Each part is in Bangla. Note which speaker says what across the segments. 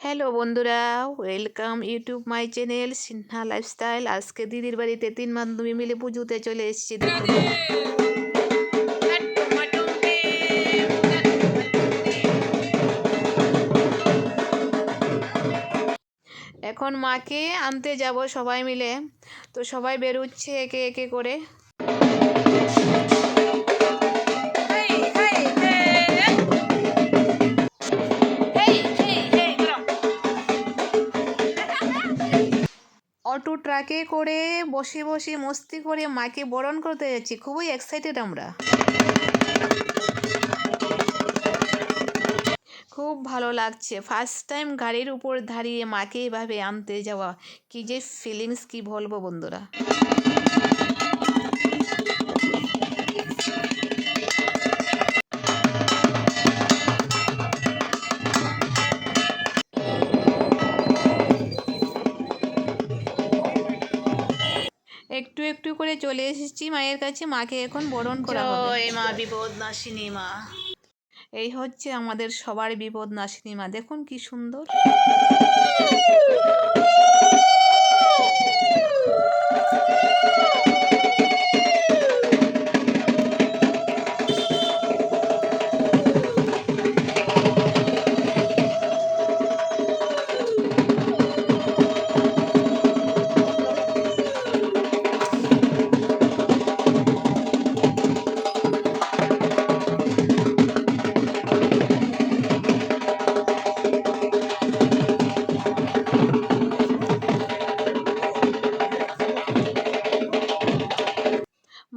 Speaker 1: হ্যালো বন্ধুরা, welcome YouTube my channel Sinha lifestyle. আজকে দিদির বাড়িতে 3 বান্ধবী মিলে পুজোতে চলে এসেছি। দেখুন, এখন মাকে আনতে যাব সবাই মিলে। তো সবাই বেরোচ্ছে একে একে করে। অটো ট্রাকে করে বসে বসে মস্তি করে মাকে বরণ করতে যাচ্ছি। খুবই এক্সাইটেড আমরা। খুব ভালো লাগছে। ফার্স্ট টাইম গাড়ির উপর দাঁড়িয়ে মাকে এভাবে আনতে যাওয়া, কি যে ফিলিংস, কি বলবো বন্ধুরা। একটু একটু করে চলে এসেছি মায়ের কাছে। মাকে এখন বরণ করা হবে। জয় মা বিপদনাশিনী মা। এই হচ্ছে আমাদের সবার বিপদনাশিনী মা। দেখুন কি সুন্দর।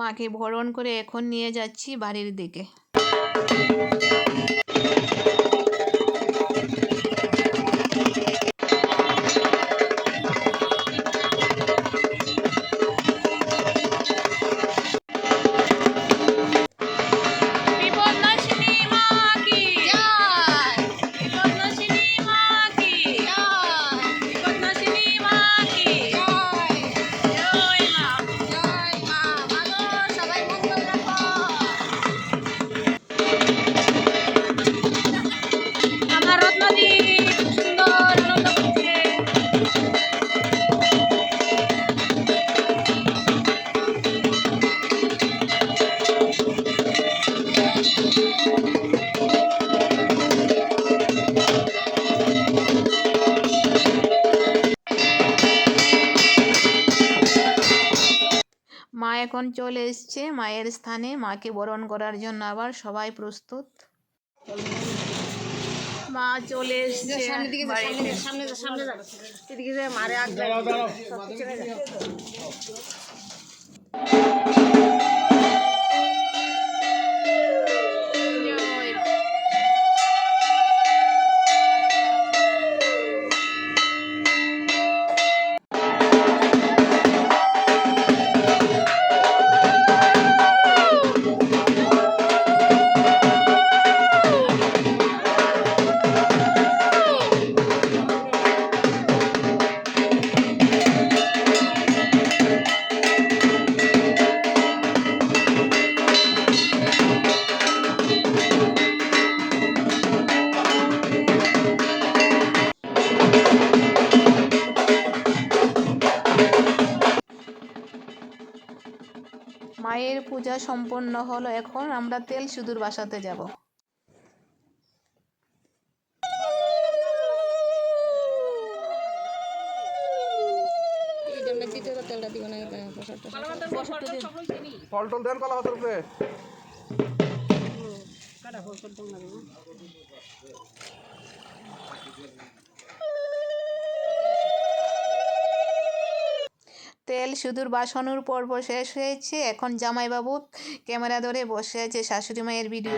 Speaker 1: মাকে বরণ করে এখন নিয়ে যাচ্ছি বাড়ির দিকে। মা এখন চলে এসছে মায়ের স্থানে। মাকে বরণ করার জন্য আবার সবাই প্রস্তুত। মা চলে এসছে মায়ের পূজা সম্পন্ন হলো। এখন আমরা তেল সিঁদুর বসাতে যাব। তেল সিঁদুর বাসানোর পর্ব শেষ হয়েছে। এখন জামাইবাবু ক্যামেরা ধরে বসে আছে শাশুড়ি মায়ের ভিডিও।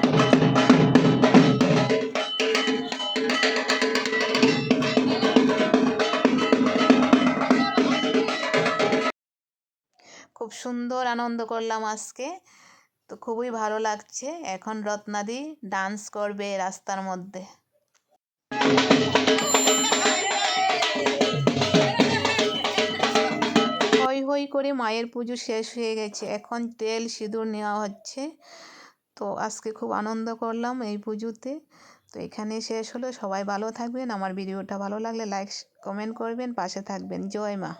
Speaker 1: খুব সুন্দর আনন্দ করলাম আজকে। তো খুবই ভালো লাগছে। এখন রত্নাদি ডান্স করবে রাস্তার মধ্যে। হই হই করে মায়ের পুজো শেষ হয়ে গেছে। এখন তেল সিঁদুর নেওয়া হচ্ছে। তো আজকে খুব আনন্দ করলাম এই পুজোতে। তো এখানে শেষ হলো। সবাই ভালো থাকবেন। আমার ভিডিওটা ভালো লাগলে লাইক কমেন্ট করবেন, পাশে থাকবেন। জয় মা।